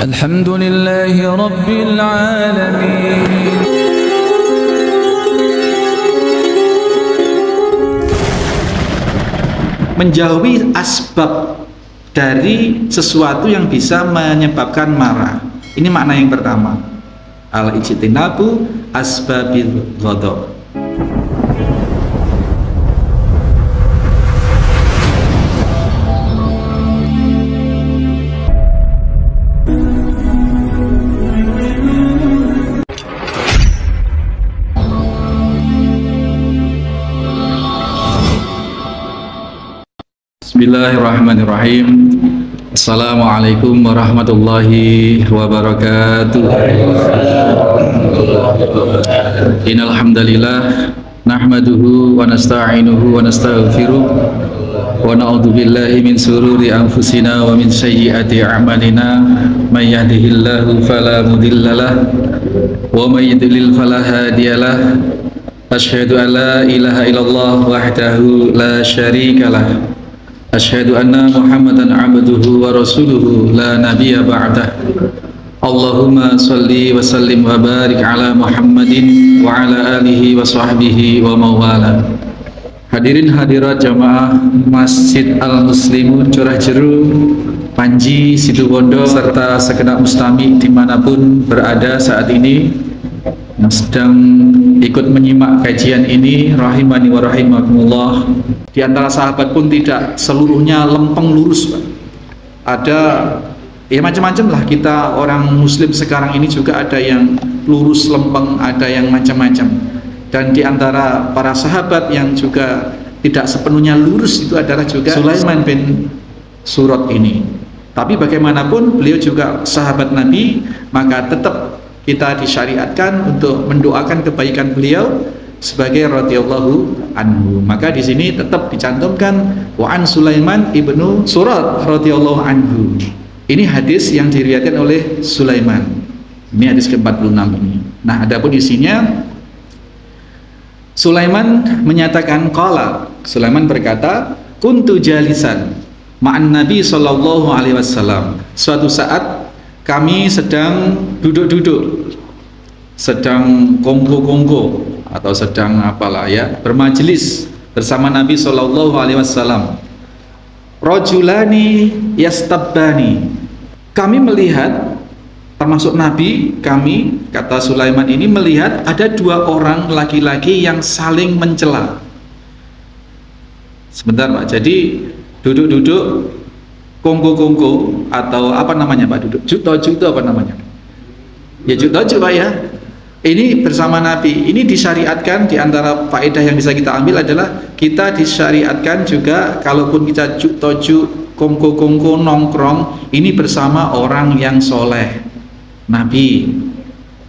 Alhamdulillahi Rabbil Alamin. Menjauhi asbab dari sesuatu yang bisa menyebabkan marah. Ini makna yang pertama. Al-ijtinabu asbabil ghadab. Bismillahirrahmanirrahim. Assalamualaikum warahmatullahi wabarakatuh. Innal hamdalillah nahmaduhu wa nasta'inuhu wa nastaghfiruh wa na'udzu billahi min shururi anfusina wa min sayyiati a'malina may yahdihillahu fala mudhillalah wa may yudlil fala hadiyalah. Asyhadu an la ilaha illallah wahdahu la syarikalah. Asyhadu anna Muhammadan abduhu wa rasuluhu la nabiyya ba'dah. Allahumma salli wa sallim wa barik ala Muhammadin wa ala alihi wa sahbihi wa mawala. Hadirin hadirat jamaah Masjid Al-Muslimun Curah Jeru, Panji, Situbondo, serta segenap mustami dimanapun berada saat ini yang sedang ikut menyimak kajian ini, rahimani wa rahimakumullah. Di antara sahabat pun tidak seluruhnya lempeng lurus, Pak. Ada ya macam-macam lah, kita orang muslim sekarang ini juga ada yang lurus lempeng, ada yang macam-macam. Dan di antara para sahabat yang juga tidak sepenuhnya lurus itu adalah juga Sulaiman bin Surad ini. Tapi bagaimanapun beliau juga sahabat Nabi, maka tetap kita disyariatkan untuk mendoakan kebaikan beliau sebagai radhiyallahu anhu. Maka di sini tetap dicantumkan wa an Sulaiman ibnu Surad radhiyallahu anhu. Ini hadis yang diriwayatkan oleh Sulaiman. Ini hadis ke-46 ini. Nah, adapun isinya, Sulaiman menyatakan qala, Sulaiman berkata, kuntu jalisan ma'an Nabi sallallahu alaihi wasallam. Suatu saat kami sedang duduk-duduk, sedang kongko-kongko atau sedang apalah ya, bermajelis bersama Nabi Shallallahu Alaihi Wasallam. Rajulani yastabbani. Kami melihat, termasuk Nabi, kami, kata Sulaiman ini, melihat ada dua orang laki-laki yang saling mencela. Sebentar Pak, jadi duduk-duduk kongko-kongko atau apa namanya Pak, duduk juto-juto apa namanya ya, juto-juto Pak ya. Ini bersama Nabi, ini disyariatkan. Di antara faedah yang bisa kita ambil adalah kita disyariatkan juga, kalaupun kita juk-tojuk, kongko-kongko, nongkrong, ini bersama orang yang soleh, Nabi.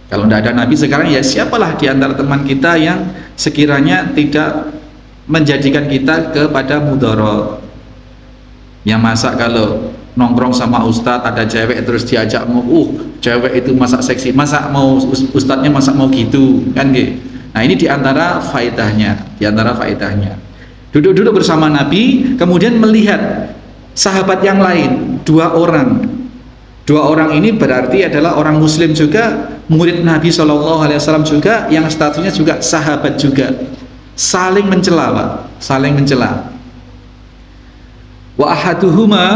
Kalau tidak ada Nabi sekarang, ya siapalah di antara teman kita yang sekiranya tidak menjadikan kita kepada mudarat. Yang masa kalau nongkrong sama ustadz ada cewek terus diajak mau, cewek itu masa seksi, masa mau ustadznya masa mau gitu kan gitu. Nah, ini diantara faedahnya, duduk-duduk bersama Nabi, kemudian melihat sahabat yang lain, dua orang ini berarti adalah orang muslim juga, murid Nabi SAW juga, yang statusnya juga sahabat juga, saling mencela Pak, saling mencela. Wa ahaduhuma,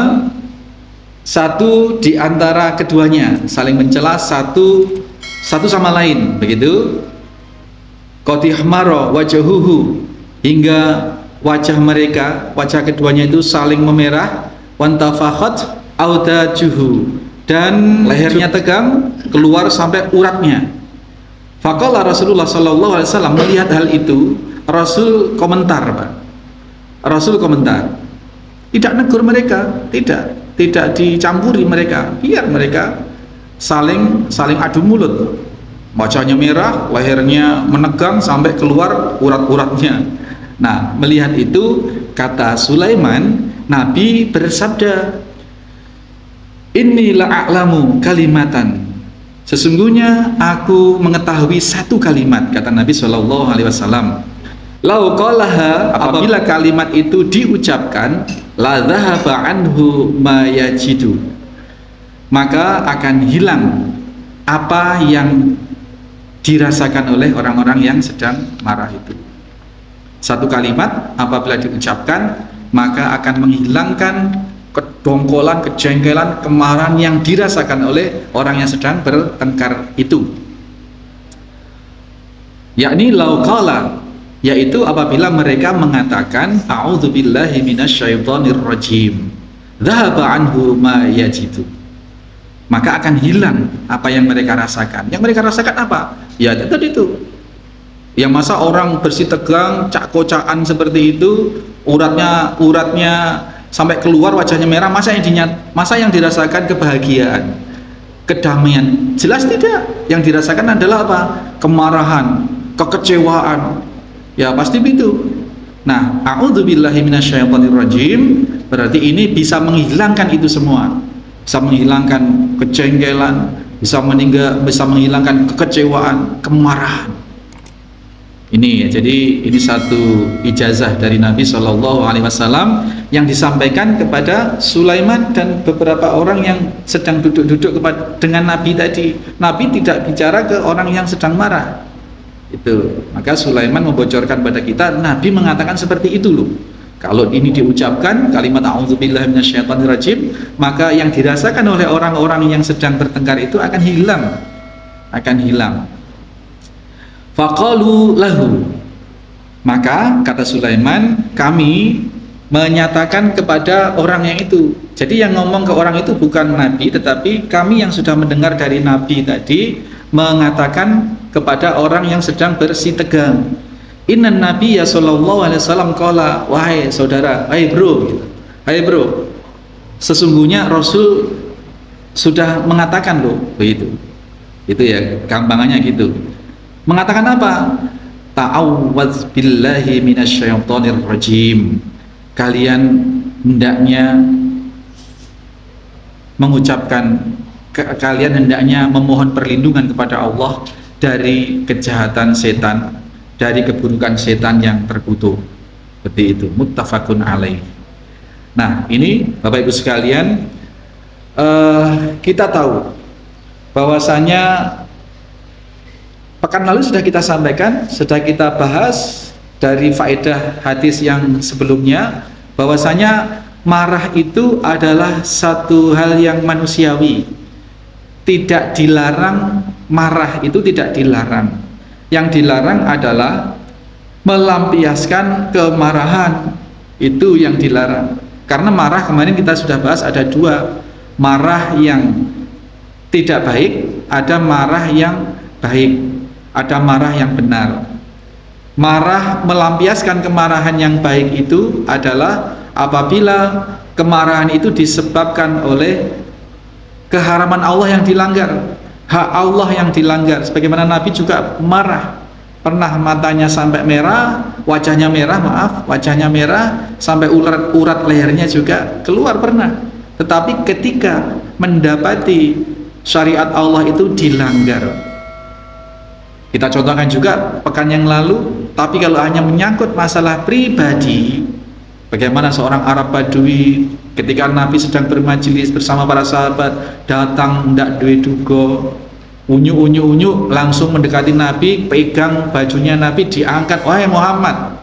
satu di antara keduanya saling mencela satu sama lain, begitu. Qad ihmara wajahuhu, hingga wajah mereka, wajah keduanya itu saling memerah. Wantafakhat audajuhu, dan lehernya tegang keluar sampai uratnya. Faqala Rasulullah sallallahu alaihi wasallam, melihat hal itu Rasul komentar Pak. Rasul komentar, tidak negur mereka, tidak dicampuri mereka, biar mereka saling adu mulut. Wajahnya merah, lehernya menegang sampai keluar urat-uratnya. Nah, melihat itu, kata Sulaiman, Nabi bersabda, inni la'alamu kalimatan, sesungguhnya aku mengetahui satu kalimat, kata Nabi SAW. Lau qalaha, apabila kalimat itu diucapkan, la dhahaba anhu ma yajidu, maka akan hilang apa yang dirasakan oleh orang-orang yang sedang marah itu. Satu kalimat apabila diucapkan maka akan menghilangkan kedongkolan, kejengkelan, kemarahan yang dirasakan oleh orang yang sedang bertengkar itu. Yakni lauqala, yaitu apabila mereka mengatakan a'udzubillahi minasyaitonirrajim, dhahaba anhu ma yajidu, maka akan hilang apa yang mereka rasakan. Yang mereka rasakan apa? Ya tadi itu. Yang masa orang bersih tegang, cak-kocakan seperti itu, uratnya sampai keluar, wajahnya merah, masa yang dirasakan kebahagiaan, kedamaian? Jelas tidak. Yang dirasakan adalah apa? Kemarahan, kekecewaan. Ya pasti begitu. Nah, a'udzubillahi minasyaitonirrajim berarti ini bisa menghilangkan itu semua. Bisa menghilangkan kejengkelan, bisa menghilangkan kekecewaan, kemarahan. Ini jadi ini satu ijazah dari Nabi Shallallahu Alaihi Wasallam yang disampaikan kepada Sulaiman dan beberapa orang yang sedang duduk-duduk dengan Nabi tadi. Nabi tidak bicara ke orang yang sedang marah. Itu. Maka Sulaiman membocorkan pada kita, Nabi mengatakan seperti itu loh. Kalau ini diucapkan kalimat a'udzubillahi minasyaitonirrajim, maka yang dirasakan oleh orang-orang yang sedang bertengkar itu akan hilang. Faqalu lahu, maka kata Sulaiman, kami menyatakan kepada orang yang itu. Jadi yang ngomong ke orang itu bukan Nabi, tetapi kami yang sudah mendengar dari Nabi tadi mengatakan kepada orang yang sedang bersih tegang, innan nabiyya sallallahu alaihi wasallam qala, wahai saudara, hai bro, sesungguhnya Rasul sudah mengatakan loh, begitu. Itu ya, gampangannya gitu. Mengatakan apa? Ta'awwadz billahi minasyaitonir rajim. Kalian hendaknya memohon perlindungan kepada Allah dari kejahatan setan, dari keburukan setan yang terkutuk. Seperti itu, muttafaqun alaih. Nah, ini Bapak Ibu sekalian, kita tahu bahwasanya pekan lalu sudah kita sampaikan, sudah kita bahas dari faedah hadis yang sebelumnya, bahwasanya marah itu adalah satu hal yang manusiawi. Tidak dilarang marah, itu tidak dilarang. Yang dilarang adalah melampiaskan kemarahan, itu yang dilarang. Karena marah kemarin kita sudah bahas ada dua, marah yang tidak baik, ada marah yang baik. Ada marah yang benar. Marah melampiaskan kemarahan yang baik itu adalah apabila kemarahan itu disebabkan oleh keharaman Allah yang dilanggar, hak Allah yang dilanggar. Sebagaimana Nabi juga marah, pernah matanya sampai merah, wajahnya merah sampai urat lehernya juga keluar pernah. Tetapi ketika mendapati syariat Allah itu dilanggar, kita contohkan juga pekan yang lalu. Tapi kalau hanya menyangkut masalah pribadi, bagaimana seorang Arab Badui ketika Nabi sedang bermajelis bersama para sahabat, datang ndak duwe duga, unyu langsung mendekati Nabi, pegang bajunya Nabi, diangkat, wahai Muhammad,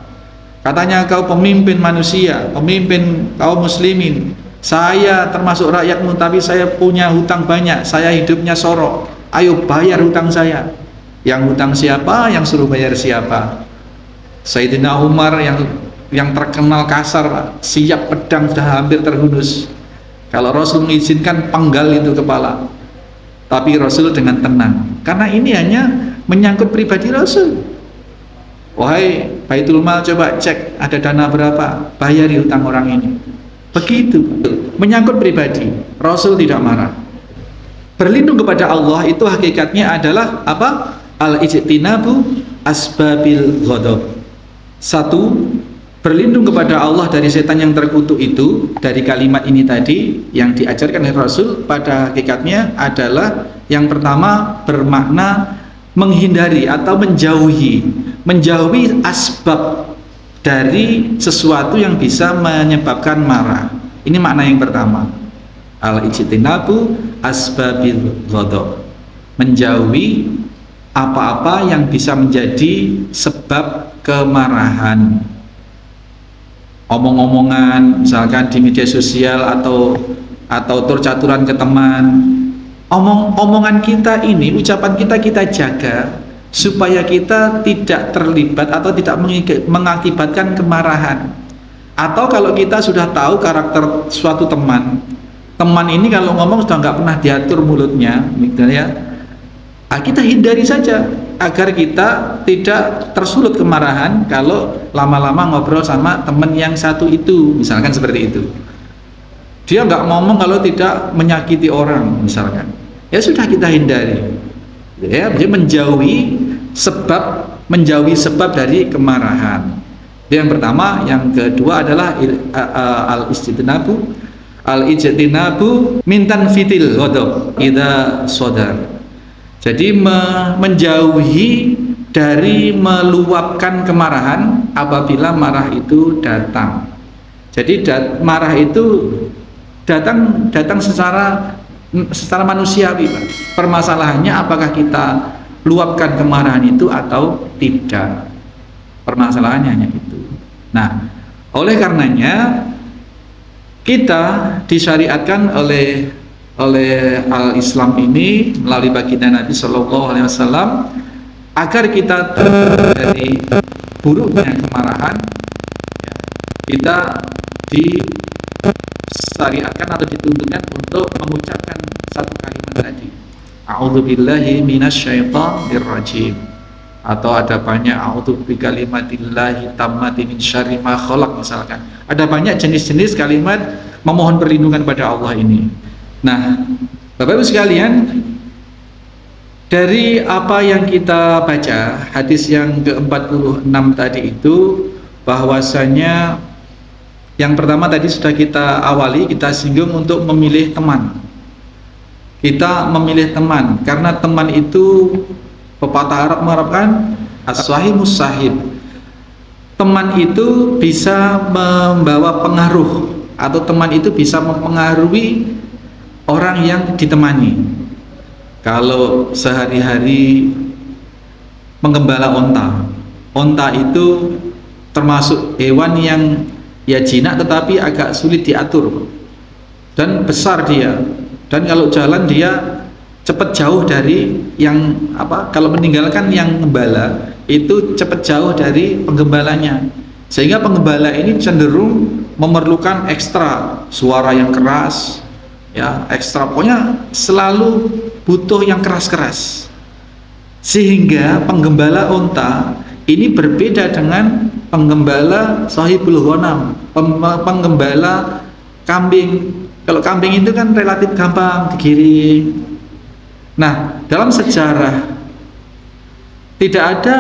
katanya kau pemimpin manusia, pemimpin kaum muslimin, saya termasuk rakyatmu, tapi saya punya hutang banyak, saya hidupnya sorok, ayo bayar hutang saya. Yang hutang siapa? Yang suruh bayar siapa? Sayyidina Umar yang terkenal kasar, Pak. Siap pedang sudah hampir terhunus. Kalau Rasul mengizinkan penggal itu kepala. Tapi Rasul dengan tenang. Karena ini hanya menyangkut pribadi Rasul. Wahai Baitul Mal, coba cek ada dana berapa, bayari hutang orang ini. Begitu. Menyangkut pribadi, Rasul tidak marah. Berlindung kepada Allah itu hakikatnya adalah apa? Al-ijtinabu asbabil ghadab. Satu, berlindung kepada Allah dari setan yang terkutuk itu. Dari kalimat ini tadi yang diajarkan oleh Rasul pada hakikatnya adalah yang pertama bermakna menghindari atau menjauhi asbab dari sesuatu yang bisa menyebabkan marah. Ini makna yang pertama. Al-ijtinabu asbabil ghadab, menjauhi apa-apa yang bisa menjadi sebab kemarahan. Omong-omongan misalkan di media sosial atau tur-caturan ke teman, omongan kita ini, ucapan kita jaga supaya kita tidak terlibat atau tidak mengakibatkan kemarahan. Atau kalau kita sudah tahu karakter suatu teman ini kalau ngomong sudah nggak pernah diatur mulutnya, misalnya, kita hindari saja agar kita tidak tersulut kemarahan kalau lama-lama ngobrol sama teman yang satu itu, misalkan seperti itu. Dia nggak ngomong kalau tidak menyakiti orang, misalkan, ya sudah kita hindari, ya, jadi menjauhi sebab dari kemarahan. Yang pertama. Yang kedua adalah al-ijtinabu mintan fitil ghadab idza sodar. Jadi menjauhi dari meluapkan kemarahan apabila marah itu datang. Jadi marah itu datang secara manusiawi, Pak. Permasalahannya apakah kita luapkan kemarahan itu atau tidak. Permasalahannya hanya itu. Nah, oleh karenanya kita disyariatkan oleh al-Islam ini melalui baginda Nabi Shallallahu Alaihi Wasallam agar kita dari buruknya kemarahan, kita disyariatkan atau dituntutkan untuk mengucapkan satu kalimat tadi, a'udzubillahi minasyaitonir rajim, atau ada banyak a'udzu bikalimatillahi tammati min syarri ma khalaq, misalkan. Ada banyak jenis-jenis kalimat memohon perlindungan pada Allah ini. Nah, Bapak Ibu sekalian, dari apa yang kita baca hadis yang ke-46 tadi itu, bahwasanya yang pertama tadi sudah kita awali, kita singgung untuk memilih teman. Kita memilih teman karena teman itu, pepatah Arab mengharapkan as-sahimus sahib. Teman itu bisa membawa pengaruh, atau teman itu bisa mempengaruhi orang yang ditemani. Kalau sehari-hari menggembala onta itu termasuk hewan yang ya jinak tetapi agak sulit diatur dan besar dia, dan kalau jalan dia cepat jauh dari yang kalau meninggalkan yang gembala itu cepat jauh dari penggembalanya, sehingga penggembala ini cenderung memerlukan ekstra suara yang keras, ya, ekstra, pokoknya selalu butuh yang keras-keras. Sehingga penggembala unta ini berbeda dengan penggembala sahibul ghanam, penggembala kambing. Kalau kambing itu kan relatif gampang digiring. Nah, dalam sejarah tidak ada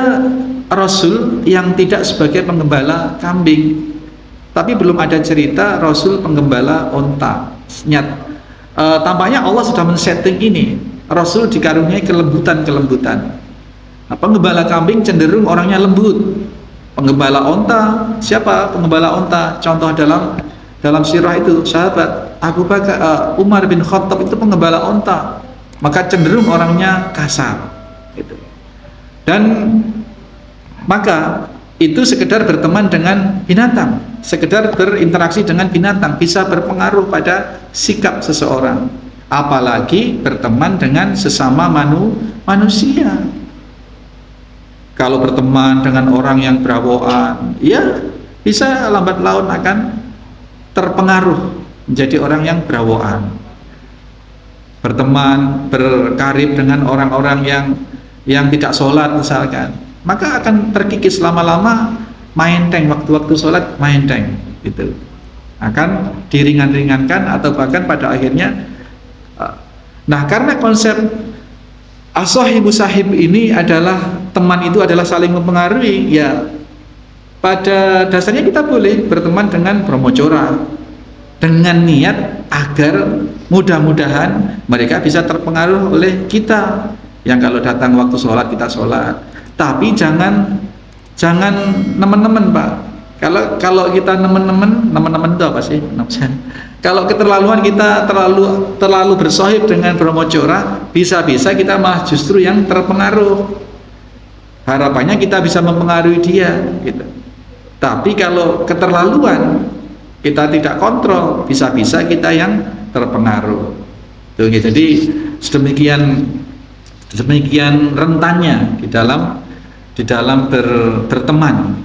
Rasul yang tidak sebagai penggembala kambing, tapi belum ada cerita Rasul penggembala unta. Tampaknya Allah sudah men-setting ini. Rasul dikaruniai kelembutan. Nah, penggembala kambing cenderung orangnya lembut. Penggembala unta, siapa penggembala unta? Contoh dalam sirah itu sahabat Abu Bakar, Umar bin Khattab itu penggembala unta, maka cenderung orangnya kasar gitu. Dan maka itu sekedar berteman dengan binatang, sekedar berinteraksi dengan binatang bisa berpengaruh pada sikap seseorang, apalagi berteman dengan sesama manusia. Kalau berteman dengan orang yang berawoan, ya bisa lambat laun akan terpengaruh menjadi orang yang berawoan. Berteman, berkarib dengan orang-orang yang tidak sholat misalkan, maka akan terkikis lama-lama main tank, waktu-waktu sholat main tank gitu, akan diringan-ringankan atau bahkan pada akhirnya. Nah, karena konsep as-sahibu sahib ini adalah teman itu adalah saling mempengaruhi, ya pada dasarnya kita boleh berteman dengan brahmacora dengan niat agar mudah-mudahan mereka bisa terpengaruh oleh kita, yang kalau datang waktu sholat kita sholat. Tapi jangan teman-teman Pak, Kalau kita teman-teman itu apa sih? Kalau keterlaluan kita terlalu bersohib dengan Brahmacora, bisa-bisa kita malah justru yang terpengaruh. Harapannya kita bisa mempengaruhi dia, gitu. Tapi kalau keterlaluan, kita tidak kontrol, bisa-bisa kita yang terpengaruh. Tuh, gitu. Jadi sedemikian rentannya di dalam berteman.